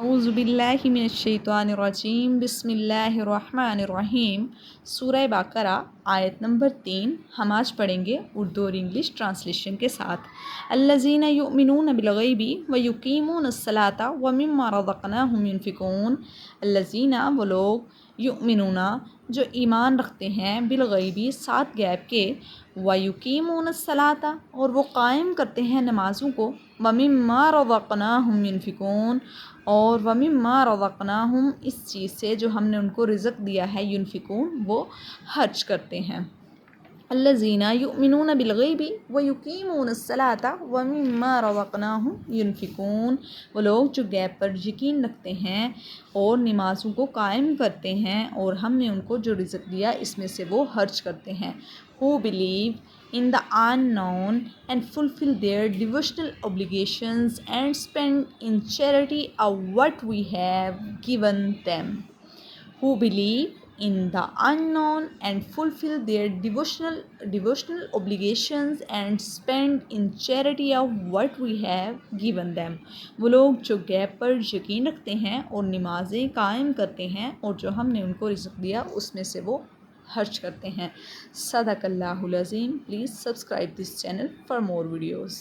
اعوذ باللہ من الشیطان الرجیم بسم اللہ الرحمن الرحیم سورہ بقرہ آیت نمبر 3 ہم آج پڑھیں گے اردو اور انگلش ٹرانسلیشن کے ساتھ۔ الذین یؤمنون بالغیب ویقیمون الصلاۃ ومما رزقناہم ینفقون۔ الذین وہ لوگ یؤمنون جو ایمان رکھتے ہیں بالغیبی ساتھ غیب کے، ویقیمون الصلاۃ اور وہ قائم کرتے ہیں نمازوں کو، ومما رزقناہم ینفقون اور ومما رزقناہم اس چیز سے جو ہم نے ان کو رزق دیا ہے، ینفقون وہ خرچ کرتے ہیں۔ الذین یؤمنون بالغیب ویقیمون الصلاۃ ومما رزقناہم ینفقون، وہ لوگ جو غیب پر یقین رکھتے ہیں اور نمازوں کو قائم کرتے ہیں اور ہم نے ان کو جو رزق دیا اس میں سے وہ خرچ کرتے ہیں۔ who believe in the unknown and fulfill their devotional obligations and spend in charity of what we have given them. Who believe in the unknown and fulfill their devotional obligations and spend in charity of what we have given them. وہ لوگ جو غیب پر یقین رکھتے ہیں اور نمازیں قائم کرتے ہیں اور جو ہم نے ان کو رزق دیا اس میں سے وہ خرچ کرتے ہیں۔ صدق اللہ العظیم۔ Please subscribe this channel for more videos.